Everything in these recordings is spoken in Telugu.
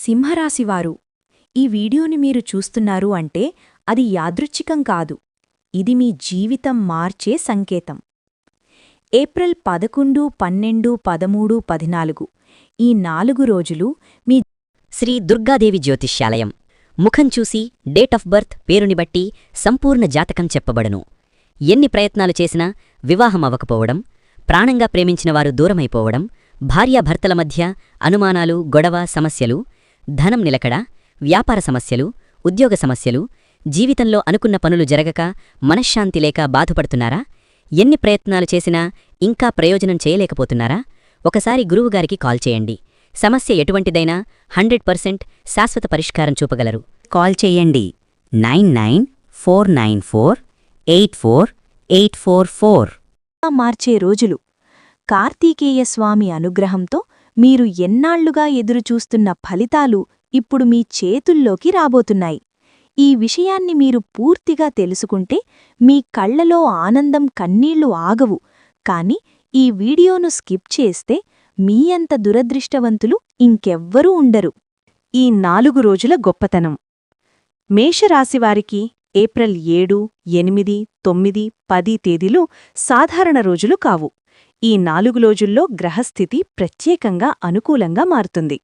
సింహరాశివారు, ఈ వీడియోని మీరు చూస్తున్నారు అంటే అది యాదృచ్ఛికం కాదు. ఇది మీ జీవితం మార్చే సంకేతం. ఏప్రిల్ 11, 12, 13, 14 ఈ 4 రోజులు మీ శ్రీ దుర్గాదేవి జ్యోతిష్యాలయం. ముఖం చూసి డేట్ ఆఫ్ బర్త్ పేరుని బట్టి సంపూర్ణ జాతకం చెప్పబడును. ఎన్ని ప్రయత్నాలు చేసినా వివాహం అవ్వకపోవడం, ప్రాణంగా ప్రేమించినవారు దూరమైపోవడం, భార్యాభర్తల మధ్య అనుమానాలు, గొడవ, సమస్యలు, ధనం నిలకడ, వ్యాపార సమస్యలు, ఉద్యోగ సమస్యలు, జీవితంలో అనుకున్న పనులు జరగక మనశ్శాంతి లేక బాధపడుతున్నారా? ఎన్ని ప్రయత్నాలు చేసినా ఇంకా ప్రయోజనం చేయలేకపోతున్నారా? ఒకసారి గురువుగారికి కాల్ చేయండి. సమస్య ఎటువంటిదైనా 100% శాశ్వత పరిష్కారం చూపగలరు. కాల్ చేయండి 9949484844. మార్చే రోజులు. కార్తీకేయ స్వామి అనుగ్రహంతో మీరు ఎన్నాళ్లుగా ఎదురుచూస్తున్న ఫలితాలు ఇప్పుడు మీ చేతుల్లోకి రాబోతున్నాయి. ఈ విషయాన్ని మీరు పూర్తిగా తెలుసుకుంటే మీ కళ్లలో ఆనందం కన్నీళ్లు ఆగవు. కాని ఈ వీడియోను స్కిప్ చేస్తే మీ అంత దురదృష్టవంతులు ఇంకెవ్వరూ ఉండరు. ఈ 4 రోజుల గొప్పతనం. మేషరాశివారికి ఏప్రిల్ 7, 8, 9, 10 తేదీలు సాధారణ రోజులు కావు. ఈ 4 రోజుల్లో గ్రహస్థితి ప్రత్యేకంగా అనుకూలంగా మారుతుంది.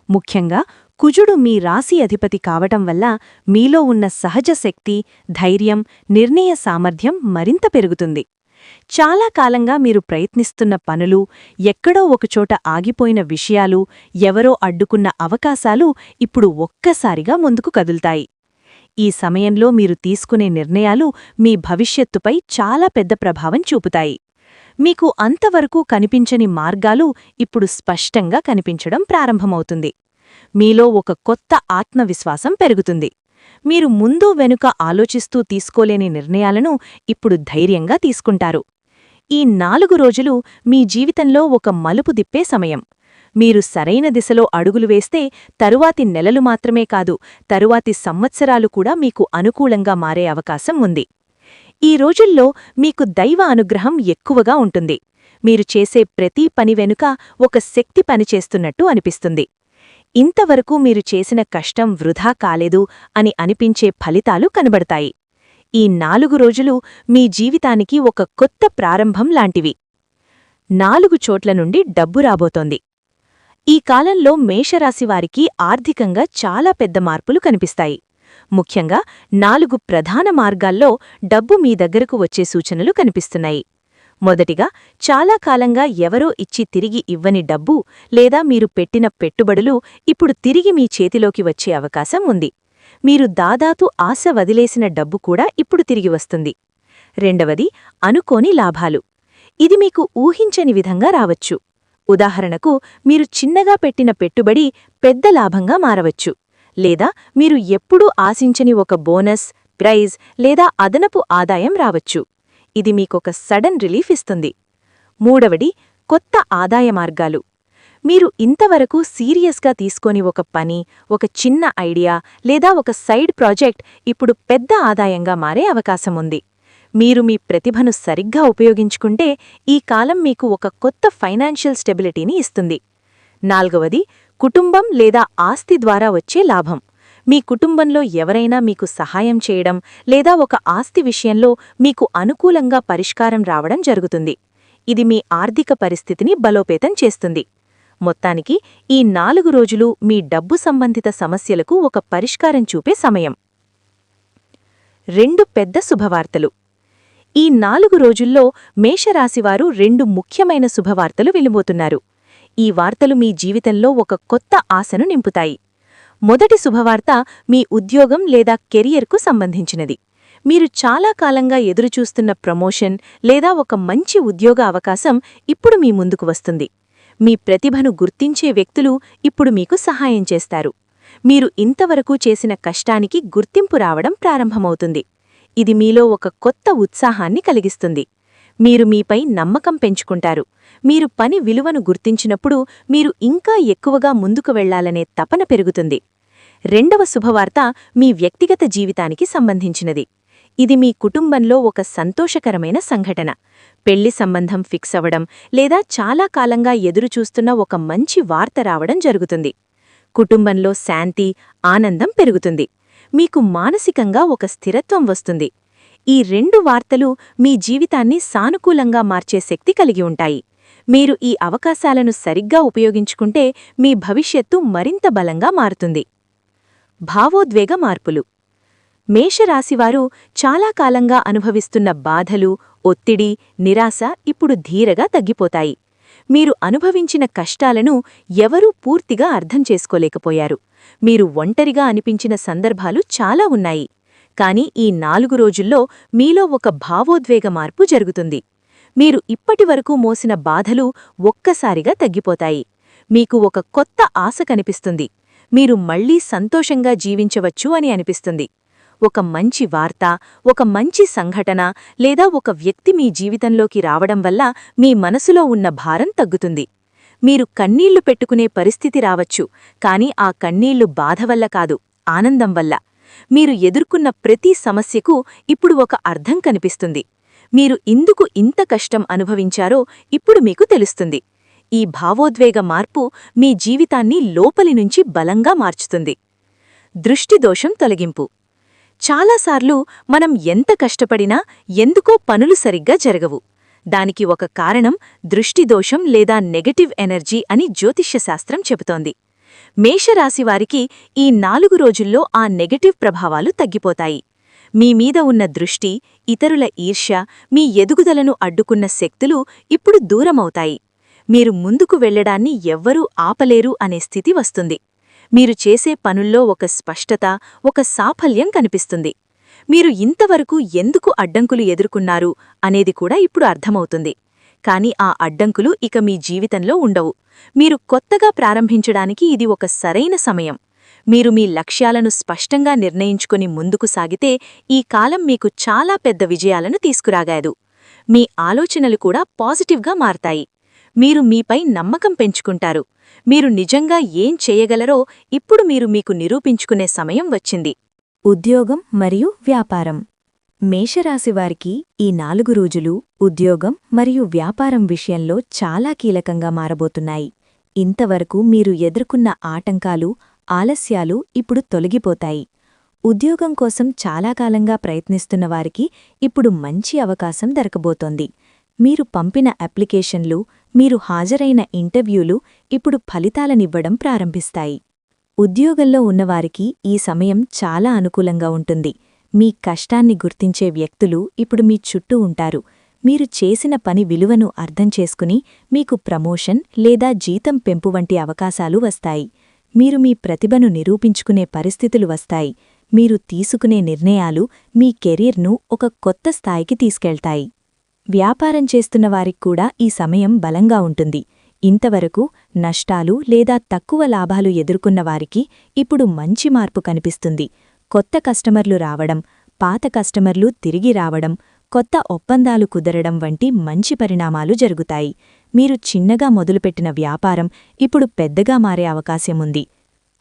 ముఖ్యంగా కుజుడు మీ రాశి అధిపతి కావటం వల్ల మీలో ఉన్న సహజ శక్తి, ధైర్యం, నిర్ణయ సామర్థ్యం మరింత పెరుగుతుంది. చాలా కాలంగా మీరు ప్రయత్నిస్తున్న పనులు, ఎక్కడో ఒకచోట ఆగిపోయిన విషయాలు, ఎవరో అడ్డుకున్న అవకాశాలు ఇప్పుడు ఒక్కసారిగా ముందుకు కదులుతాయి. ఈ సమయంలో మీరు తీసుకునే నిర్ణయాలు మీ భవిష్యత్తుపై చాలా పెద్ద ప్రభావం చూపుతాయి. మీకు అంతవరకు కనిపించని మార్గాలు ఇప్పుడు స్పష్టంగా కనిపించడం ప్రారంభమవుతుంది. మీలో ఒక కొత్త ఆత్మవిశ్వాసం పెరుగుతుంది. మీరు ముందు వెనుక ఆలోచిస్తూ తీసుకోలేని నిర్ణయాలను ఇప్పుడు ధైర్యంగా తీసుకుంటారు. ఈ 4 రోజులు మీ జీవితంలో ఒక మలుపు దిప్పే సమయం. మీరు సరైన దిశలో అడుగులు వేస్తే తరువాతి నెలలు మాత్రమే కాదు, తరువాతి సంవత్సరాలు కూడా మీకు అనుకూలంగా మారే అవకాశం ఉంది. ఈ రోజుల్లో మీకు దైవ అనుగ్రహం ఎక్కువగా ఉంటుంది. మీరు చేసే ప్రతి పని వెనుక ఒక శక్తి పనిచేస్తున్నట్టు అనిపిస్తుంది. ఇంతవరకు మీరు చేసిన కష్టం వృధా కాలేదు అని అనిపించే ఫలితాలు కనబడతాయి. ఈ 4 రోజులు మీ జీవితానికి ఒక కొత్త ప్రారంభం లాంటివి. 4 చోట్ల నుండి డబ్బు రాబోతోంది. ఈ కాలంలో మేషరాశివారికి ఆర్థికంగా చాలా పెద్ద మార్పులు కనిపిస్తాయి. ముఖ్యంగా 4 ప్రధాన మార్గాల్లో డబ్బు మీ దగ్గరకు వచ్చే సూచనలు కనిపిస్తున్నాయి. మొదటిగా, చాలా కాలంగా ఎవరో ఇచ్చి తిరిగి ఇవ్వని డబ్బు లేదా మీరు పెట్టిన పెట్టుబడులు ఇప్పుడు తిరిగి మీ చేతిలోకి వచ్చే అవకాశం ఉంది. మీరు దాదాపు ఆశ వదిలేసిన డబ్బు కూడా ఇప్పుడు తిరిగి వస్తుంది. రెండవది, అనుకోని లాభాలు. ఇది మీకు ఊహించని విధంగా రావచ్చు. ఉదాహరణకు, మీరు చిన్నగా పెట్టిన పెట్టుబడి పెద్ద లాభంగా మారవచ్చు. లేదా మీరు ఎప్పుడూ ఆశించని ఒక బోనస్, ప్రైజ్ లేదా అదనపు ఆదాయం రావచ్చు. ఇది మీకొక సడన్ రిలీఫ్ ఇస్తుంది. మూడవది, కొత్త ఆదాయ మార్గాలు. మీరు ఇంతవరకు సీరియస్గా తీసుకొని ఒక పని, ఒక చిన్న ఐడియా లేదా ఒక సైడ్ ప్రాజెక్ట్ ఇప్పుడు పెద్ద ఆదాయంగా మారే అవకాశం ఉంది. మీరు మీ ప్రతిభను సరిగ్గా ఉపయోగించుకుంటే ఈ కాలం మీకు ఒక కొత్త ఫైనాన్షియల్ స్టెబిలిటీని ఇస్తుంది. నాల్గవది, కుటుంబం లేదా ఆస్తి ద్వారా వచ్చే లాభం. మీ కుటుంబంలో ఎవరైనా మీకు సహాయం చేయడం లేదా ఒక ఆస్తి విషయంలో మీకు అనుకూలంగా పరిష్కారం రావడం జరుగుతుంది. ఇది మీ ఆర్థిక పరిస్థితిని బలోపేతం చేస్తుంది. మొత్తానికి ఈ 4 రోజులు మీ డబ్బు సంబంధిత సమస్యలకు ఒక పరిష్కారం చూపే సమయం. 2 పెద్ద శుభవార్తలు. ఈ 4 రోజుల్లో మేషరాశివారు 2 ముఖ్యమైన శుభవార్తలు వినబోతున్నారు. ఈ వార్తలు మీ జీవితంలో ఒక కొత్త ఆశను నింపుతాయి. మొదటి శుభవార్త మీ ఉద్యోగం లేదా కెరియర్కు సంబంధించినది. మీరు చాలా కాలంగా ఎదురుచూస్తున్న ప్రమోషన్ లేదా ఒక మంచి ఉద్యోగ అవకాశం ఇప్పుడు మీ ముందుకు వస్తుంది. మీ ప్రతిభను గుర్తించే వ్యక్తులు ఇప్పుడు మీకు సహాయం చేస్తారు. మీరు ఇంతవరకు చేసిన కష్టానికి గుర్తింపు రావడం ప్రారంభమవుతుంది. ఇది మీలో ఒక కొత్త ఉత్సాహాన్ని కలిగిస్తుంది. మీరు మీపై నమ్మకం పెంచుకుంటారు. మీరు పని విలువను గుర్తించినప్పుడు మీరు ఇంకా ఎక్కువగా ముందుకు వెళ్లాలనే తపన పెరుగుతుంది. రెండవ శుభవార్త మీ వ్యక్తిగత జీవితానికి సంబంధించినది. ఇది మీ కుటుంబంలో ఒక సంతోషకరమైన సంఘటన. పెళ్లి సంబంధం ఫిక్స్ అవ్వడం లేదా చాలా కాలంగా ఎదురుచూస్తున్న ఒక మంచి వార్త రావడం జరుగుతుంది. కుటుంబంలో శాంతి, ఆనందం పెరుగుతుంది. మీకు మానసికంగా ఒక స్థిరత్వం వస్తుంది. ఈ 2 వార్తలు మీ జీవితాన్ని సానుకూలంగా మార్చే శక్తి కలిగి ఉంటాయి. మీరు ఈ అవకాశాలను సరిగ్గా ఉపయోగించుకుంటే మీ భవిష్యత్తు మరింత బలంగా మారుతుంది. భావోద్వేగ మార్పులు. మేషరాశివారు చాలా కాలంగా అనుభవిస్తున్న బాధలు, ఒత్తిడి, నిరాశ ఇప్పుడు ధీరగా తగ్గిపోతాయి. మీరు అనుభవించిన కష్టాలను ఎవరూ పూర్తిగా అర్థం చేసుకోలేకపోయారు. మీరు ఒంటరిగా అనిపించిన సందర్భాలు చాలా ఉన్నాయి. కాని ఈ 4 రోజుల్లో మీలో ఒక భావోద్వేగ మార్పు జరుగుతుంది. మీరు ఇప్పటివరకు మోసిన బాధలు ఒక్కసారిగా తగ్గిపోతాయి. మీకు ఒక కొత్త ఆశ కనిపిస్తుంది. మీరు మళ్లీ సంతోషంగా జీవించవచ్చు అని అనిపిస్తుంది. ఒక మంచి వార్త, ఒక మంచి సంఘటన లేదా ఒక వ్యక్తి మీ జీవితంలోకి రావడం వల్ల మీ మనసులో ఉన్న భారం తగ్గుతుంది. మీరు కన్నీళ్లు పెట్టుకునే పరిస్థితి రావచ్చు, కాని ఆ కన్నీళ్లు బాధ వల్ల కాదు, ఆనందం వల్ల. మీరు ఎదుర్కొన్న ప్రతి సమస్యకు ఇప్పుడు ఒక అర్థం కనిపిస్తుంది. మీరు ఇందుకు ఇంత కష్టం అనుభవించారో ఇప్పుడు మీకు తెలుస్తుంది. ఈ భావోద్వేగ మార్పు మీ జీవితాన్ని లోపలి నుంచి బలంగా మార్చుతుంది. దృష్టిదోషం తొలగింపు. చాలాసార్లు మనం ఎంత కష్టపడినా ఎందుకో పనులు సరిగ్గా జరగవు. దానికి ఒక కారణం దృష్టిదోషం లేదా నెగటివ్ ఎనర్జీ అని జ్యోతిష్యశాస్త్రం చెబుతోంది. మేషరాశివారికి ఈ 4 రోజుల్లో ఆ నెగటివ్ ప్రభావాలు తగ్గిపోతాయి. మీమీద ఉన్న దృష్టి, ఇతరుల ఈర్ష్య, మీ ఎదుగుదలను అడ్డుకున్న శక్తులు ఇప్పుడు దూరమవుతాయి. మీరు ముందుకు వెళ్లడాన్ని ఎవ్వరూ ఆపలేరు అనే స్థితి వస్తుంది. మీరు చేసే పనుల్లో ఒక స్పష్టత, ఒక సాఫల్యం కనిపిస్తుంది. మీరు ఇంతవరకు ఎందుకు అడ్డంకులు ఎదుర్కొన్నారు అనేది కూడా ఇప్పుడు అర్థమవుతుంది. కాని ఆ అడ్డంకులు ఇక మీ జీవితంలో ఉండవు. మీరు కొత్తగా ప్రారంభించడానికి ఇది ఒక సరైన సమయం. మీరు మీ లక్ష్యాలను స్పష్టంగా నిర్ణయించుకుని ముందుకు సాగితే ఈ కాలం మీకు చాలా పెద్ద విజయాలను తీసుకురాగాదు. మీ ఆలోచనలు కూడా పాజిటివ్గా మారతాయి. మీరు మీపై నమ్మకం పెంచుకుంటారు. మీరు నిజంగా ఏం చేయగలరో ఇప్పుడు మీరు మీకు నిరూపించుకునే సమయం వచ్చింది. ఉద్యోగం మరియు వ్యాపారం. మేషరాశివారికి ఈ 4 రోజులు ఉద్యోగం మరియు వ్యాపారం విషయంలో చాలా కీలకంగా మారబోతున్నాయి. ఇంతవరకు మీరు ఎదుర్కొన్న ఆటంకాలు, ఆలస్యాలు ఇప్పుడు తొలగిపోతాయి. ఉద్యోగం కోసం చాలా కాలంగా ప్రయత్నిస్తున్న వారికి ఇప్పుడు మంచి అవకాశం దొరకబోతోంది. మీరు పంపిన అప్లికేషన్లు, మీరు హాజరైన ఇంటర్వ్యూలు ఇప్పుడు ఫలితాలనివ్వడం ప్రారంభిస్తాయి. ఉద్యోగంలో ఉన్నవారికి ఈ సమయం చాలా అనుకూలంగా ఉంటుంది. మీ కష్టాన్ని గుర్తించే వ్యక్తులు ఇప్పుడు మీ చుట్టూ ఉంటారు. మీరు చేసిన పని విలువను అర్థం చేసుకుని మీకు ప్రమోషన్ లేదా జీతం పెంపు వంటి అవకాశాలు వస్తాయి. మీరు మీ ప్రతిభను నిరూపించుకునే పరిస్థితులు వస్తాయి. మీరు తీసుకునే నిర్ణయాలు మీ కెరీర్ను ఒక కొత్త స్థాయికి తీసుకెళ్తాయి. వ్యాపారం చేస్తున్న వారిక్కూడా ఈ సమయం బలంగా ఉంటుంది. ఇంతవరకు నష్టాలు లేదా తక్కువ లాభాలు ఎదుర్కొన్న వారికి ఇప్పుడు మంచి మార్పు కనిపిస్తుంది. కొత్త కస్టమర్లు రావడం, పాత కస్టమర్లు తిరిగి రావడం, కొత్త ఒప్పందాలు కుదరడం వంటి మంచి పరిణామాలు జరుగుతాయి. మీరు చిన్నగా మొదలుపెట్టిన వ్యాపారం ఇప్పుడు పెద్దగా మారే అవకాశం ఉంది.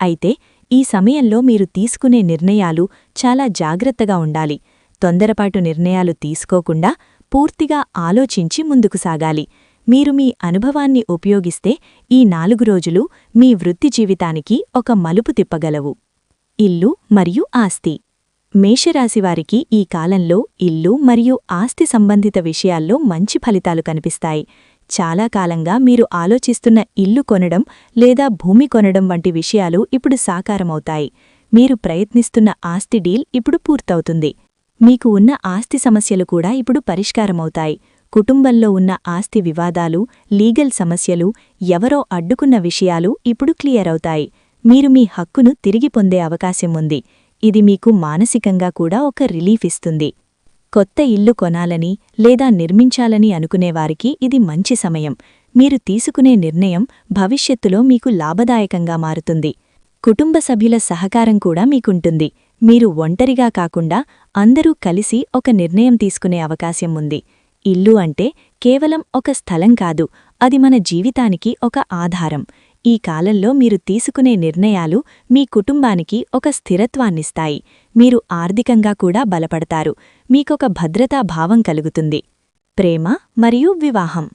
అయితే ఈ సమయంలో మీరు తీసుకునే నిర్ణయాలు చాలా జాగ్రత్తగా ఉండాలి. తొందరపాటు నిర్ణయాలు తీసుకోకుండా పూర్తిగా ఆలోచించి ముందుకు సాగాలి. మీరు మీ అనుభవాన్ని ఉపయోగిస్తే ఈ 4 రోజులు మీ వృత్తి జీవితానికి ఒక మలుపు తిప్పగలవు. ఇల్లు మరియు ఆస్తి. మేషరాశివారికి ఈ కాలంలో ఇల్లు మరియు ఆస్తి సంబంధిత విషయాల్లో మంచి ఫలితాలు కనిపిస్తాయి. చాలా కాలంగా మీరు ఆలోచిస్తున్న ఇల్లు కొనడం లేదా భూమి కొనడం వంటి విషయాలు ఇప్పుడు సాకారమవుతాయి. మీరు ప్రయత్నిస్తున్న ఆస్తి డీల్ ఇప్పుడు పూర్తవుతుంది. మీకు ఉన్న ఆస్తి సమస్యలు కూడా ఇప్పుడు పరిష్కారమవుతాయి. కుటుంబంలో ఉన్న ఆస్తి వివాదాలు, లీగల్ సమస్యలు, ఎవరో అడ్డుకున్న విషయాలు ఇప్పుడు క్లియర్ అవుతాయి. మీరు మీ హక్కును తిరిగి పొందే అవకాశం ఉంది. ఇది మీకు మానసికంగా కూడా ఒక రిలీఫ్ ఇస్తుంది. కొత్త ఇల్లు కొనాలని లేదా నిర్మించాలని అనుకునేవారికి ఇది మంచి సమయం. మీరు తీసుకునే నిర్ణయం భవిష్యత్తులో మీకు లాభదాయకంగా మారుతుంది. కుటుంబ సభ్యుల సహకారం కూడా మీకుంటుంది. మీరు ఒంటరిగా కాకుండా అందరూ కలిసి ఒక నిర్ణయం తీసుకునే అవకాశం ఉంది. ఇల్లు అంటే కేవలం ఒక స్థలం కాదు, అది మన జీవితానికి ఒక ఆధారం. ఈ కాలంలో మీరు తీసుకునే నిర్ణయాలు మీ కుటుంబానికి ఒక స్థిరత్వాన్నిస్తాయి. మీరు ఆర్థికంగా కూడా బలపడతారు. మీకొక భద్రతా భావం కలుగుతుంది. ప్రేమ మరియు వివాహం.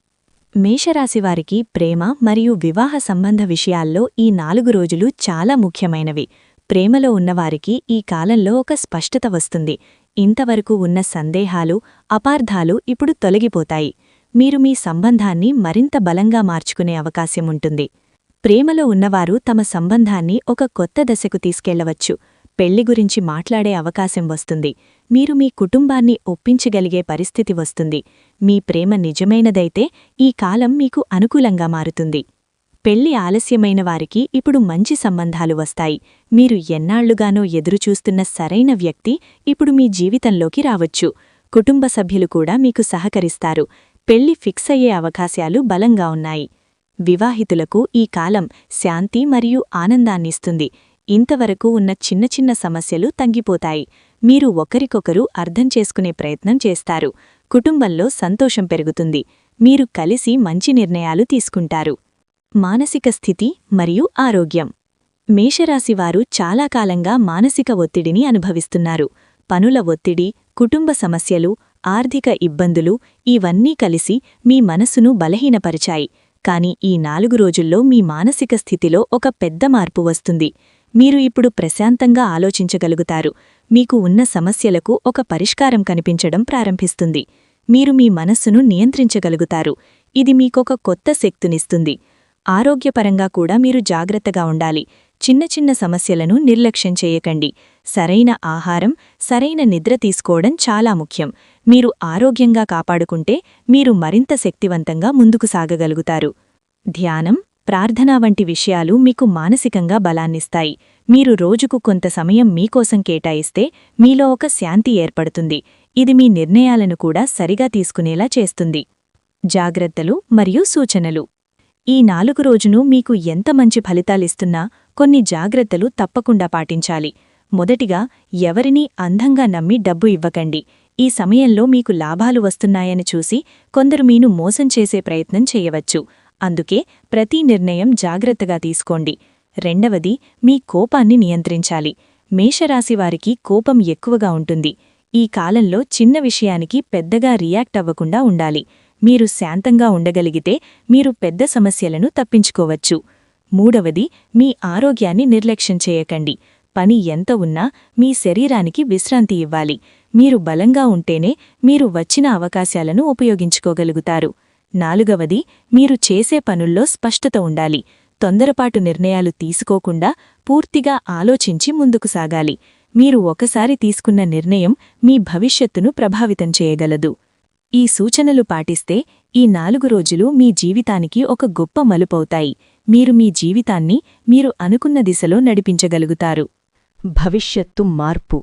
మేషరాశివారికి ప్రేమ మరియు వివాహ సంబంధ విషయాల్లో ఈ 4 రోజులు చాలా ముఖ్యమైనవి. ప్రేమలో ఉన్నవారికి ఈ కాలంలో ఒక స్పష్టత వస్తుంది. ఇంతవరకు ఉన్న సందేహాలు, అపార్థాలు ఇప్పుడు తొలగిపోతాయి. మీరు మీ సంబంధాన్ని మరింత బలంగా మార్చుకునే అవకాశముంటుంది. ప్రేమలో ఉన్నవారు తమ సంబంధాన్ని ఒక కొత్త దశకు తీసుకెళ్లవచ్చు. పెళ్లి గురించి మాట్లాడే అవకాశం వస్తుంది. మీరు మీ కుటుంబాన్ని ఒప్పించగలిగే పరిస్థితి వస్తుంది. మీ ప్రేమ నిజమైనదైతే ఈ కాలం మీకు అనుకూలంగా మారుతుంది. పెళ్లి ఆలస్యమైన వారికి ఇప్పుడు మంచి సంబంధాలు వస్తాయి. మీరు ఎన్నాళ్లుగానో ఎదురుచూస్తున్న సరైన వ్యక్తి ఇప్పుడు మీ జీవితంలోకి రావచ్చు. కుటుంబ సభ్యులు కూడా మీకు సహకరిస్తారు. పెళ్లి ఫిక్స్ అయ్యే అవకాశాలు బలంగా ఉన్నాయి. వివాహితులకు ఈ కాలం శాంతి మరియు ఆనందాన్నిస్తుంది. ఇంతవరకు ఉన్న చిన్న చిన్న సమస్యలు తగ్గిపోతాయి. మీరు ఒకరికొకరు అర్థం చేసుకునే ప్రయత్నం చేస్తారు. కుటుంబంలో సంతోషం పెరుగుతుంది. మీరు కలిసి మంచి నిర్ణయాలు తీసుకుంటారు. మానసిక స్థితి మరియు ఆరోగ్యం. మేషరాశివారు చాలా కాలంగా మానసిక ఒత్తిడిని అనుభవిస్తున్నారు. పనుల ఒత్తిడి, కుటుంబ సమస్యలు, ఆర్థిక ఇబ్బందులు ఇవన్నీ కలిసి మీ మనసును బలహీనపరిచాయి. కాని ఈ 4 రోజుల్లో మీ మానసిక స్థితిలో ఒక పెద్ద మార్పు వస్తుంది. మీరు ఇప్పుడు ప్రశాంతంగా ఆలోచించగలుగుతారు. మీకు ఉన్న సమస్యలకు ఒక పరిష్కారం కనిపించడం ప్రారంభిస్తుంది. మీరు మీ మనస్సును నియంత్రించగలుగుతారు. ఇది మీకొక కొత్త శక్తినిస్తుంది. ఆరోగ్యపరంగా కూడా మీరు జాగ్రత్తగా ఉండాలి. చిన్న చిన్న సమస్యలను నిర్లక్ష్యం చేయకండి. సరైన ఆహారం, సరైన నిద్ర తీసుకోవడం చాలా ముఖ్యం. మీరు ఆరోగ్యంగా కాపాడుకుంటే మీరు మరింత శక్తివంతంగా ముందుకు సాగగలుగుతారు. ధ్యానం, ప్రార్థన వంటి విషయాలు మీకు మానసికంగా బలాన్నిస్తాయి. మీరు రోజుకు కొంత సమయం మీకోసం కేటాయిస్తే మీలో ఒక శాంతి ఏర్పడుతుంది. ఇది మీ నిర్ణయాలను కూడా సరిగా తీసుకునేలా చేస్తుంది. జాగ్రత్తలు మరియు సూచనలు. ఈ 4 రోజును మీకు ఎంత మంచి ఫలితాలిస్తున్నా కొన్ని జాగ్రత్తలు తప్పకుండా పాటించాలి. మొదటిగా, ఎవరినీ అంధంగా నమ్మి డబ్బు ఇవ్వకండి. ఈ సమయంలో మీకు లాభాలు వస్తున్నాయని చూసి కొందరు మీను మోసం చేసే ప్రయత్నం చేయవచ్చు. అందుకే ప్రతి నిర్ణయం జాగ్రత్తగా తీసుకోండి. రెండవది, మీ కోపాన్ని నియంత్రించాలి. మేషరాశివారికి కోపం ఎక్కువగా ఉంటుంది. ఈ కాలంలో చిన్న విషయానికి పెద్దగా రియాక్ట్ అవ్వకుండా ఉండాలి. మీరు శాంతంగా ఉండగలిగితే మీరు పెద్ద సమస్యలను తప్పించుకోవచ్చు. మూడవది, మీ ఆరోగ్యాన్ని నిర్లక్ష్యం చేయకండి. పని ఎంత ఉన్నా మీ శరీరానికి విశ్రాంతి ఇవ్వాలి. మీరు బలంగా ఉంటేనే మీరు వచ్చిన అవకాశాలను ఉపయోగించుకోగలుగుతారు. నాలుగవది, మీరు చేసే పనుల్లో స్పష్టత ఉండాలి. తొందరపాటు నిర్ణయాలు తీసుకోకుండా పూర్తిగా ఆలోచించి ముందుకు సాగాలి. మీరు ఒకసారి తీసుకున్న నిర్ణయం మీ భవిష్యత్తును ప్రభావితం చేయగలదు. ఈ సూచనలు పాటిస్తే ఈ 4 రోజులు మీ జీవితానికి ఒక గొప్ప మలుపవుతాయి. మీరు మీ జీవితాన్ని మీరు అనుకున్న దిశలో నడిపించగలుగుతారు. భవిష్యత్తు మార్పు.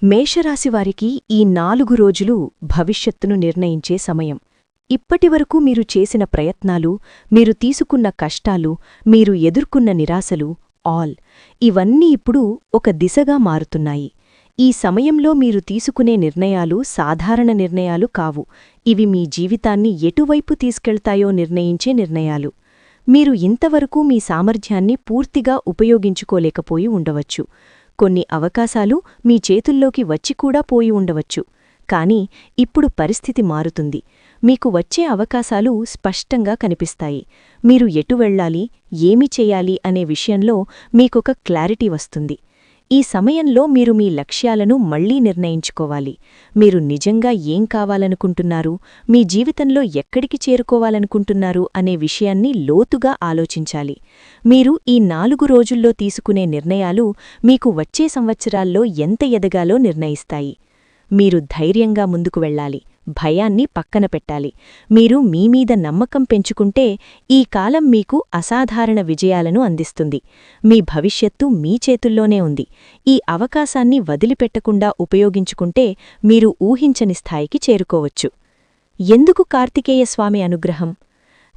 మేషరాశివారికి ఈ 4 రోజులు భవిష్యత్తును నిర్ణయించే సమయం. ఇప్పటివరకు మీరు చేసిన ప్రయత్నాలు, మీరు తీసుకున్న కష్టాలు, మీరు ఎదుర్కొన్న నిరాశలు ఇవన్నీ ఇప్పుడు ఒక దిశగా మారుతున్నాయి. ఈ సమయంలో మీరు తీసుకునే నిర్ణయాలు సాధారణ నిర్ణయాలు కావు. ఇవి మీ జీవితాన్ని ఎటువైపు తీసుకెళ్తాయో నిర్ణయించే నిర్ణయాలు. మీరు ఇంతవరకు మీ సామర్థ్యాన్ని పూర్తిగా ఉపయోగించుకోలేకపోయి ఉండవచ్చు. కొన్ని అవకాశాలు మీ చేతుల్లోకి వచ్చి కూడా పోయి ఉండవచ్చు. కానీ ఇప్పుడు పరిస్థితి మారుతుంది. మీకు వచ్చే అవకాశాలు స్పష్టంగా కనిపిస్తాయి. మీరు ఎటు వెళ్ళాలి, ఏమి చేయాలి అనే విషయంలో మీకొక క్లారిటీ వస్తుంది. ఈ సమయంలో మీరు మీ లక్ష్యాలను మళ్లీ నిర్ణయించుకోవాలి. మీరు నిజంగా ఏం కావాలనుకుంటున్నారు, మీ జీవితంలో ఎక్కడికి చేరుకోవాలనుకుంటున్నారు అనే విషయాన్ని లోతుగా ఆలోచించాలి. మీరు ఈ 4 రోజుల్లో తీసుకునే నిర్ణయాలు మీకు వచ్చే సంవత్సరాల్లో ఎంత ఎదగాలో నిర్ణయిస్తాయి. మీరు ధైర్యంగా ముందుకు వెళ్ళాలి. భయాన్ని పక్కన పెట్టాలి. మీరు మీమీద నమ్మకం పెంచుకుంటే ఈ కాలం మీకు అసాధారణ విజయాలను అందిస్తుంది. మీ భవిష్యత్తు మీ చేతుల్లోనే ఉంది. ఈ అవకాశాన్ని వదిలిపెట్టకుండా ఉపయోగించుకుంటే మీరు ఊహించని స్థాయికి చేరుకోవచ్చు. ఎందుకు కార్తికేయస్వామి అనుగ్రహం?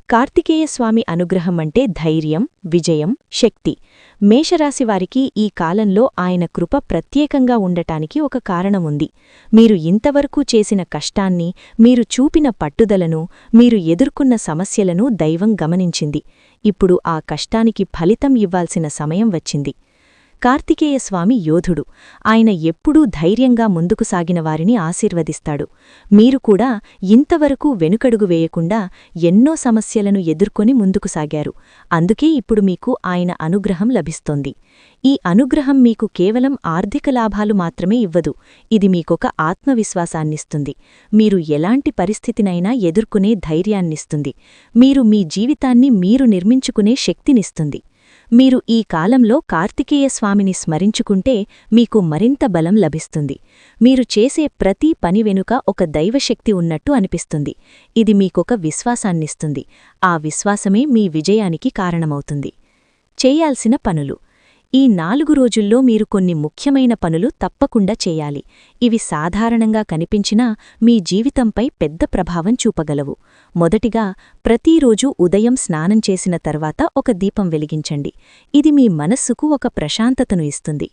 కార్తికేయస్వామి అనుగ్రహం అంటే ధైర్యం, విజయం, శక్తి. మేషరాశివారికి ఈ కాలంలో ఆయన కృప ప్రత్యేకంగా ఉండటానికి ఒక కారణముంది. మీరు ఇంతవరకు చేసిన కష్టాన్ని, మీరు చూపిన పట్టుదలను, మీరు ఎదుర్కొన్న సమస్యలను దైవం గమనించింది. ఇప్పుడు ఆ కష్టానికి ఫలితం ఇవ్వాల్సిన సమయం వచ్చింది. కార్తికేయస్వామి యోధుడు. ఆయన ఎప్పుడూ ధైర్యంగా ముందుకు సాగిన వారిని ఆశీర్వదిస్తాడు. మీరు కూడా ఇంతవరకు వెనుకడుగు వేయకుండా ఎన్నో సమస్యలను ఎదుర్కొని ముందుకు సాగారు. అందుకే ఇప్పుడు మీకు ఆయన అనుగ్రహం లభిస్తోంది. ఈ అనుగ్రహం మీకు కేవలం ఆర్థిక లాభాలు మాత్రమే ఇవ్వదు. ఇది మీకొక ఆత్మవిశ్వాసాన్నిస్తుంది. మీరు ఎలాంటి పరిస్థితినైనా ఎదుర్కొనే ధైర్యాన్నిస్తుంది. మీరు మీ జీవితాన్ని మీరు నిర్మించుకునే శక్తినిస్తుంది. మీరు ఈ కాలంలో కార్తికేయస్వామిని స్మరించుకుంటే మీకు మరింత బలం లభిస్తుంది. మీరు చేసే ప్రతి పని వెనుక ఒక దైవశక్తి ఉన్నట్టు అనిపిస్తుంది. ఇది మీకొక విశ్వాసాన్నిస్తుంది. ఆ విశ్వాసమే మీ విజయానికి కారణమవుతుంది. చేయాల్సిన పనులు. ఈ 4 రోజుల్లో మీరు కొన్ని ముఖ్యమైన పనులు తప్పకుండా చేయాలి. ఇవి సాధారణంగా కనిపించినా మీ జీవితంపై పెద్ద ప్రభావం చూపగలవు. మొదటిగా, ప్రతిరోజూ ఉదయం స్నానం చేసిన తర్వాత ఒక దీపం వెలిగించండి. ఇది మీ మనస్సుకు ఒక ప్రశాంతతను ఇస్తుంది.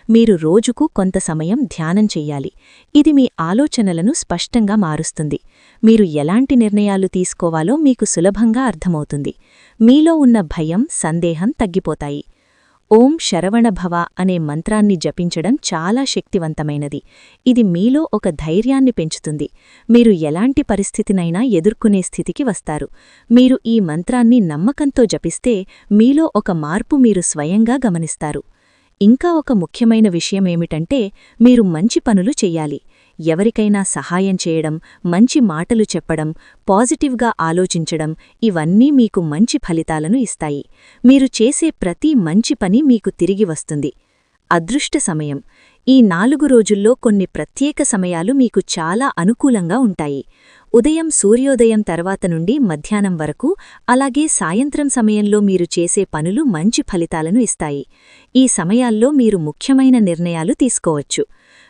మీరు రోజుకు కొంత సమయం ధ్యానం చెయ్యాలి. ఇది మీ ఆలోచనలను స్పష్టంగా మారుస్తుంది. మీరు ఎలాంటి నిర్ణయాలు తీసుకోవాలో మీకు సులభంగా అర్థమవుతుంది. మీలో ఉన్న భయం, సందేహం తగ్గిపోతాయి. ఓం శరవణభవ అనే మంత్రాన్ని జపించడం చాలా శక్తివంతమైనది. ఇది మీలో ఒక ధైర్యాన్ని పెంచుతుంది. మీరు ఎలాంటి పరిస్థితినైనా ఎదుర్కొనే స్థితికి వస్తారు. మీరు ఈ మంత్రాన్ని నమ్మకంతో జపిస్తే మీలో ఒక మార్పు మీరు స్వయంగా గమనిస్తారు. ఇంకా ఒక ముఖ్యమైన విషయమేమిటంటే, మీరు మంచి పనులు చెయ్యాలి. ఎవరికైనా సహాయం చేయడం, మంచి మాటలు చెప్పడం, పాజిటివ్గా ఆలోచించడం ఇవన్నీ మీకు మంచి ఫలితాలను ఇస్తాయి. మీరు చేసే ప్రతి మంచి పని మీకు తిరిగి వస్తుంది. అదృష్ట సమయం. ఈ 4 రోజుల్లో కొన్ని ప్రత్యేక సమయాలు మీకు చాలా అనుకూలంగా ఉంటాయి. ఉదయం సూర్యోదయం తర్వాత నుండి మధ్యాహ్నం వరకు, అలాగే సాయంత్రం సమయంలో మీరు చేసే పనులు మంచి ఫలితాలను ఇస్తాయి. ఈ సమయాల్లో మీరు ముఖ్యమైన నిర్ణయాలు తీసుకోవచ్చు.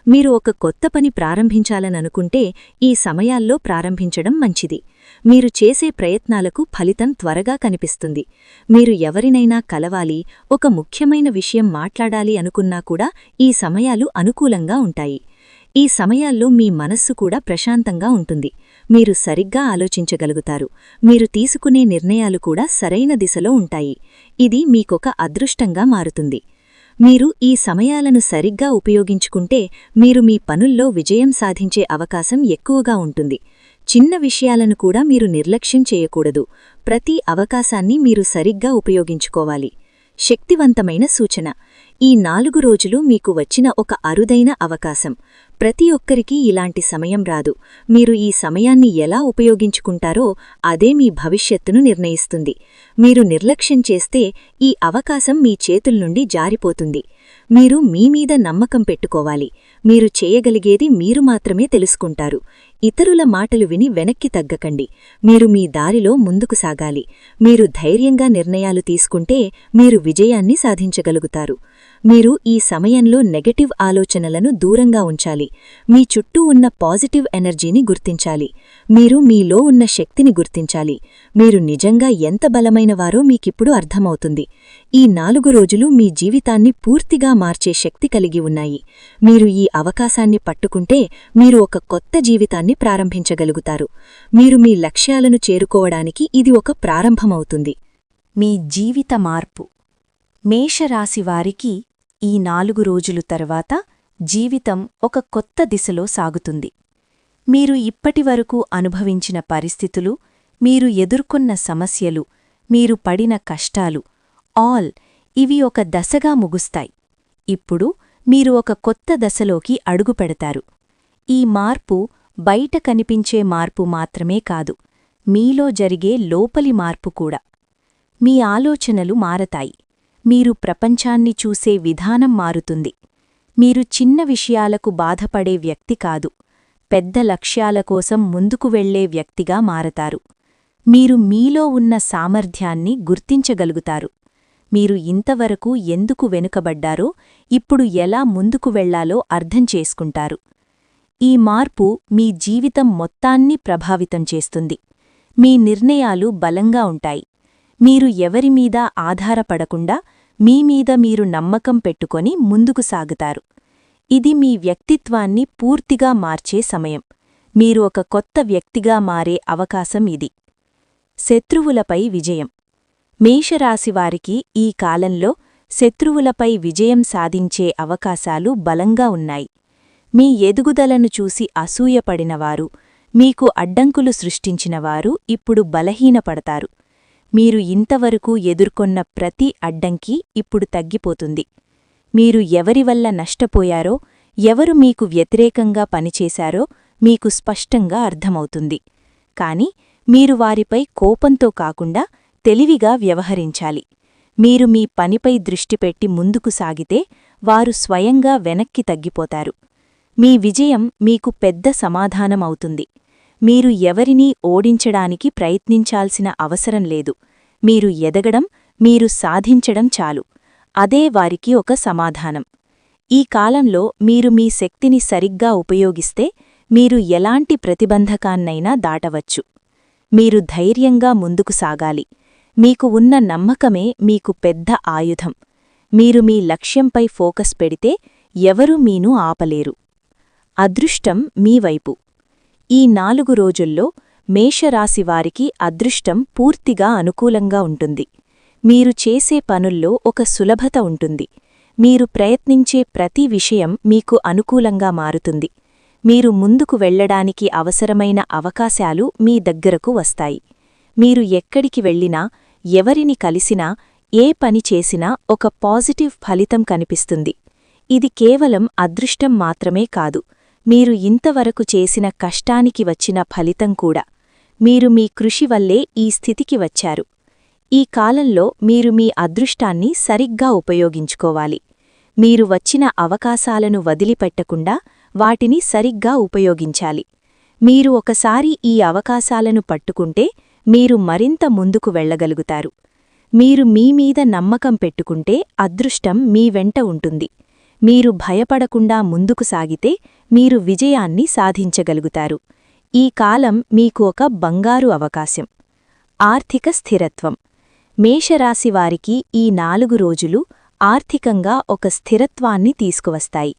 మీరు ఒక కొత్త పని ప్రారంభించాలననుకుంటే ఈ సమయాల్లో ప్రారంభించడం మంచిది. మీరు చేసే ప్రయత్నాలకు ఫలితం త్వరగా కనిపిస్తుంది. మీరు ఎవరినైనా కలవాలి, ఒక ముఖ్యమైన విషయం మాట్లాడాలి అనుకున్నా కూడా ఈ సమయాలు అనుకూలంగా ఉంటాయి. ఈ సమయాల్లో మీ మనస్సు కూడా ప్రశాంతంగా ఉంటుంది. మీరు సరిగ్గా ఆలోచించగలుగుతారు. మీరు తీసుకునే నిర్ణయాలు కూడా సరైన దిశలో ఉంటాయి. ఇది మీకొక అదృష్టంగా మారుతుంది. మీరు ఈ సమయాలను సరిగ్గా ఉపయోగించుకుంటే మీరు మీ పనుల్లో విజయం సాధించే అవకాశం ఎక్కువగా ఉంటుంది. చిన్న విషయాలను కూడా మీరు నిర్లక్ష్యం చేయకూడదు. ప్రతి అవకాశాన్ని మీరు సరిగ్గా ఉపయోగించుకోవాలి. శక్తివంతమైన సూచన. ఈ 4 రోజులు మీకు వచ్చిన ఒక అరుదైన అవకాశం. ప్రతి ఒక్కరికీ ఇలాంటి సమయం రాదు. మీరు ఈ సమయాన్ని ఎలా ఉపయోగించుకుంటారో అదే మీ భవిష్యత్తును నిర్ణయిస్తుంది. మీరు నిర్లక్ష్యం చేస్తే ఈ అవకాశం మీ చేతుల్నుండి జారిపోతుంది. మీరు మీ మీద నమ్మకం పెట్టుకోవాలి. మీరు చేయగలిగేది మీరు మాత్రమే తెలుసుకుంటారు. ఇతరుల మాటలు విని వెనక్కి తగ్గకండి. మీరు మీ దారిలో ముందుకు సాగాలి. మీరు ధైర్యంగా నిర్ణయాలు తీసుకుంటే మీరు విజయాన్ని సాధించగలుగుతారు. మీరు ఈ సమయంలో నెగటివ్ ఆలోచనలను దూరంగా ఉంచాలి. మీ చుట్టూ ఉన్న పాజిటివ్ ఎనర్జీని గుర్తించాలి. మీరు మీలో ఉన్న శక్తిని గుర్తించాలి. మీరు నిజంగా ఎంత బలమైనవారో మీకిప్పుడు అర్థమవుతుంది. ఈ 4 రోజులు మీ జీవితాన్ని పూర్తిగా మార్చే శక్తి కలిగి ఉన్నాయి. మీరు ఈ అవకాశాన్ని పట్టుకుంటే మీరు ఒక కొత్త జీవితాన్ని ప్రారంభించగలుగుతారు. మీరు మీ లక్ష్యాలను చేరుకోవడానికి ఇది ఒక ప్రారంభమవుతుంది. మీ జీవిత మార్పు. మేషరాశివారికి ఈ 4 రోజులు తర్వాత జీవితం ఒక కొత్త దిశలో సాగుతుంది. మీరు ఇప్పటివరకు అనుభవించిన పరిస్థితులు, మీరు ఎదుర్కొన్న సమస్యలు, మీరు పడిన కష్టాలు ఇవి ఒక దశగా ముగుస్తాయి. ఇప్పుడు మీరు ఒక కొత్త దశలోకి అడుగుపెడతారు. ఈ మార్పు బయట కనిపించే మార్పు మాత్రమే కాదు, మీలో జరిగే లోపలి మార్పు కూడా. మీ ఆలోచనలు మారతాయి. మీరు ప్రపంచాన్ని చూసే విధానం మారుతుంది. మీరు చిన్న విషయాలకు బాధపడే వ్యక్తి కాదు, పెద్ద లక్ష్యాల కోసం ముందుకు వెళ్లే వ్యక్తిగా మారతారు. మీరు మీలో ఉన్న సామర్థ్యాన్ని గుర్తించగలుగుతారు. మీరు ఇంతవరకు ఎందుకు వెనుకబడ్డారో ఇప్పుడు ఎలా ముందుకు వెళ్లాలో అర్థం చేసుకుంటారు. ఈ మార్పు మీ జీవితం మొత్తాన్ని ప్రభావితం చేస్తుంది. మీ నిర్ణయాలు బలంగా ఉంటాయి. మీరు ఎవరిమీద ఆధారపడకుండా మీమీద మీరు నమ్మకం పెట్టుకొని ముందుకు సాగుతారు. ఇది మీ వ్యక్తిత్వాన్ని పూర్తిగా మార్చే సమయం. మీరు ఒక కొత్త వ్యక్తిగా మారే అవకాశం ఇది. శత్రువులపై విజయం. మేషరాశివారికి ఈ కాలంలో శత్రువులపై విజయం సాధించే అవకాశాలు బలంగా ఉన్నాయి. మీ ఎదుగుదలను చూసి అసూయపడినవారు, మీకు అడ్డంకులు సృష్టించినవారు ఇప్పుడు బలహీనపడతారు. మీరు ఇంతవరకు ఎదుర్కొన్న ప్రతి అడ్డంకి ఇప్పుడు తగ్గిపోతుంది. మీరు ఎవరివల్ల నష్టపోయారో, ఎవరు మీకు వ్యతిరేకంగా పనిచేశారో మీకు స్పష్టంగా అర్థమవుతుంది. కాని మీరు వారిపై కోపంతో కాకుండా తెలివిగా వ్యవహరించాలి. మీరు మీ పనిపై దృష్టిపెట్టి ముందుకు సాగితే వారు స్వయంగా వెనక్కి తగ్గిపోతారు. మీ విజయం మీకు పెద్ద సమాధానమవుతుంది. మీరు ఎవరినీ ఓడించడానికి ప్రయత్నించాల్సిన అవసరం లేదు. మీరు ఎదగడం, మీరు సాధించడం చాలు. అదే వారికి ఒక సమాధానం. ఈ కాలంలో మీరు మీ శక్తిని సరిగ్గా ఉపయోగిస్తే మీరు ఎలాంటి ప్రతిబంధకాన్నైనా దాటవచ్చు. మీరు ధైర్యంగా ముందుకు సాగాలి. మీకు ఉన్న నమ్మకమే మీకు పెద్ద ఆయుధం. మీరు మీ లక్ష్యంపై ఫోకస్ పెడితే ఎవరూ మీను ఆపలేరు. అదృష్టం మీ వైపు. ఈ 4 రోజుల్లో మేషరాశివారికి అదృష్టం పూర్తిగా అనుకూలంగా ఉంటుంది. మీరు చేసే పనుల్లో ఒక సులభత ఉంటుంది. మీరు ప్రయత్నించే ప్రతి విషయం మీకు అనుకూలంగా మారుతుంది. మీరు ముందుకు వెళ్లడానికి అవసరమైన అవకాశాలు మీ దగ్గరకు వస్తాయి. మీరు ఎక్కడికి వెళ్ళినా, ఎవరిని కలిసినా, ఏ పని చేసినా ఒక పాజిటివ్ ఫలితం కనిపిస్తుంది. ఇది కేవలం అదృష్టం మాత్రమే కాదు, మీరు ఇంతవరకు చేసిన కష్టానికి వచ్చిన ఫలితం కూడా. మీరు మీ కృషి వల్లే ఈ స్థితికి వచ్చారు. ఈ కాలంలో మీరు మీ అదృష్టాన్ని సరిగ్గా ఉపయోగించుకోవాలి. మీరు వచ్చిన అవకాశాలను వదిలిపెట్టకుండా వాటిని సరిగ్గా ఉపయోగించాలి. మీరు ఒకసారి ఈ అవకాశాలను పట్టుకుంటే మీరు మరింత ముందుకు వెళ్లగలుగుతారు. మీరు మీమీద నమ్మకం పెట్టుకుంటే అదృష్టం మీ వెంట ఉంటుంది. మీరు భయపడకుండా ముందుకు సాగితే మీరు విజయాన్ని సాధించగలుగుతారు. ఈ కాలం మీకు ఒక బంగారు అవకాశం. ఆర్థిక స్థిరత్వం. మేషరాశివారికి ఈ 4 రోజులు ఆర్థికంగా ఒక స్థిరత్వాన్ని తీసుకువస్తాయి.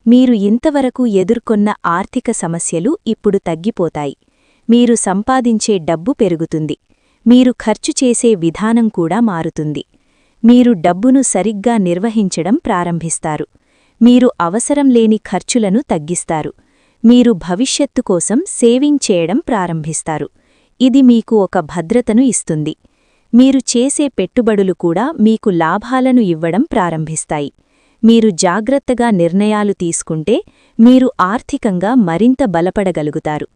మీరు ఇంతవరకు ఎదుర్కొన్న ఆర్థిక సమస్యలు ఇప్పుడు తగ్గిపోతాయి. మీరు సంపాదించే డబ్బు పెరుగుతుంది. మీరు ఖర్చు చేసే విధానం కూడా మారుతుంది. మీరు డబ్బును సరిగ్గా నిర్వహించడం ప్రారంభిస్తారు. మీరు అవసరం లేని ఖర్చులను తగ్గిస్తారు. మీరు భవిష్యత్తు కోసం సేవింగ్ చేయడం ప్రారంభిస్తారు. ఇది మీకు ఒక భద్రతను ఇస్తుంది. మీరు చేసే పెట్టుబడులు కూడా మీకు లాభాలను ఇవ్వడం ప్రారంభిస్తాయి. మీరు జాగ్రత్తగా నిర్ణయాలు తీసుకుంటే మీరు ఆర్థికంగా మరింత బలపడగలుగుతారు.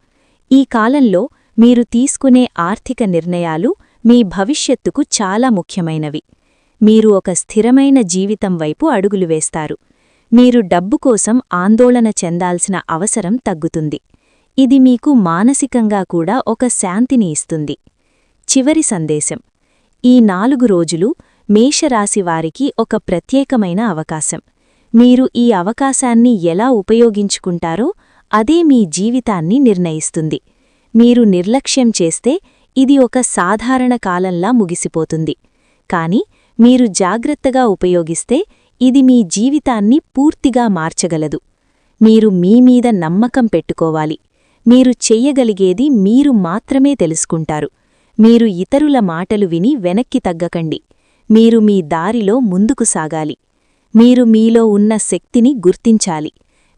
ఈ కాలంలో మీరు తీసుకునే ఆర్థిక నిర్ణయాలు మీ భవిష్యత్తుకు చాలా ముఖ్యమైనవి. మీరు ఒక స్థిరమైన జీవితం వైపు అడుగులు వేస్తారు. మీరు డబ్బు కోసం ఆందోళన చెందాల్సిన అవసరం తగ్గుతుంది. ఇది మీకు మానసికంగా కూడా ఒక శాంతిని ఇస్తుంది. చివరి సందేశం. ఈ 4 రోజులు మేషరాశివారికి ఒక ప్రత్యేకమైన అవకాశం. మీరు ఈ అవకాశాన్ని ఎలా ఉపయోగించుకుంటారో అదే మీ జీవితాన్ని నిర్ణయిస్తుంది. మీరు నిర్లక్ష్యం చేస్తే ఇది ఒక సాధారణ కాలంలా ముగిసిపోతుంది. కాని మీరు జాగ్రత్తగా ఉపయోగిస్తే ఇది మీ జీవితాన్ని పూర్తిగా మార్చగలదు. మీరు మీమీద నమ్మకం పెట్టుకోవాలి. మీరు చెయ్యగలిగేది మీరు మాత్రమే తెలుసుకుంటారు. మీరు ఇతరుల మాటలు విని వెనక్కి తగ్గకండి. మీరు మీ దారిలో ముందుకు సాగాలి. మీరు మీలో ఉన్న శక్తిని గుర్తించాలి.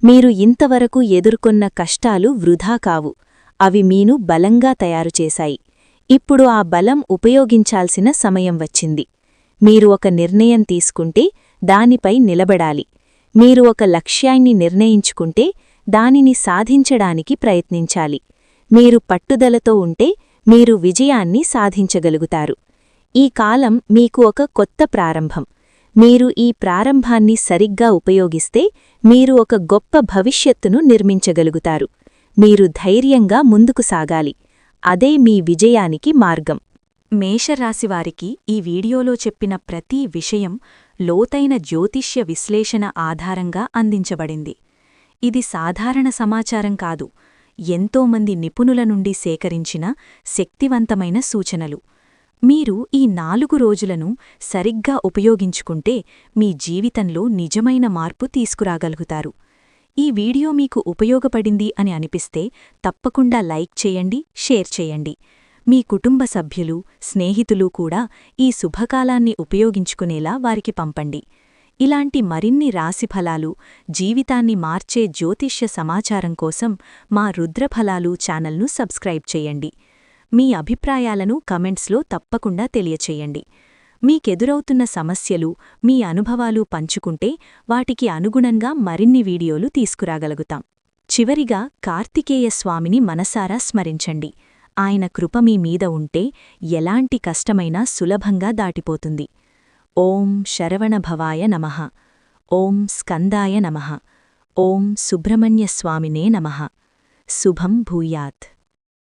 మీరు ఇంతవరకు ఎదుర్కొన్న కష్టాలు వృధా కావు. అవి మీను బలంగా తయారుచేశాయి. ఇప్పుడు ఆ బలం ఉపయోగించాల్సిన సమయం వచ్చింది. మీరు ఒక నిర్ణయం తీసుకుంటే దానిపై నిలబడాలి. మీరు ఒక లక్ష్యాన్ని నిర్ణయించుకుంటే దానిని సాధించడానికి ప్రయత్నించాలి. మీరు పట్టుదలతో ఉంటే మీరు విజయాన్ని సాధించగలుగుతారు. ఈ కాలం మీకు ఒక కొత్త ప్రారంభం. మీరు ఈ ప్రారంభాన్ని సరిగ్గా ఉపయోగిస్తే మీరు ఒక గొప్ప భవిష్యత్తును నిర్మించగలుగుతారు. మీరు ధైర్యంగా ముందుకు సాగాలి. అదే మీ విజయానికి మార్గం. మేషరాశివారికి ఈ వీడియోలో చెప్పిన ప్రతి విషయం లోతైన జ్యోతిష్య విశ్లేషణ ఆధారంగా అందించబడింది. ఇది సాధారణ సమాచారం కాదు, ఎంతోమంది నిపుణుల నుండి సేకరించిన శక్తివంతమైన సూచనలు. మీరు ఈ 4 రోజులను సరిగ్గా ఉపయోగించుకుంటే మీ జీవితంలో నిజమైన మార్పు తీసుకురాగలుగుతారు. ఈ వీడియో మీకు ఉపయోగపడింది అని అనిపిస్తే తప్పకుండా లైక్ చేయండి, షేర్ చేయండి. మీ కుటుంబ సభ్యులు స్నేహితులు కూడా ఈ శుభకాలాన్ని ఉపయోగించుకునేలా వారికి పంపండి. ఇలాంటి మరిన్ని రాశిఫలాలు, జీవితాన్ని మార్చే జ్యోతిష్య సమాచారం కోసం మా రుద్రఫలాలు ఛానల్ను సబ్స్క్రైబ్ చేయండి. మీ అభిప్రాయాలను కమెంట్స్లో తప్పకుండా తెలియచేయండి. మీకెదురవుతున్న సమస్యలు, మీ అనుభవాలు పంచుకుంటే వాటికి అనుగుణంగా మరిన్ని వీడియోలు తీసుకురాగలుగుతాం. చివరిగా కార్తికేయ స్వామిని మనసారా స్మరించండి. ఆయన కృప మీ మీద ఉంటే ఎలాంటి కష్టమైనా సులభంగా దాటిపోతుంది. ఓం శరవణభవాయ నమః. ఓం స్కందాయ నమః. ఓం సుబ్రహ్మణ్యస్వామినే నమః. శుభం భూయాత్.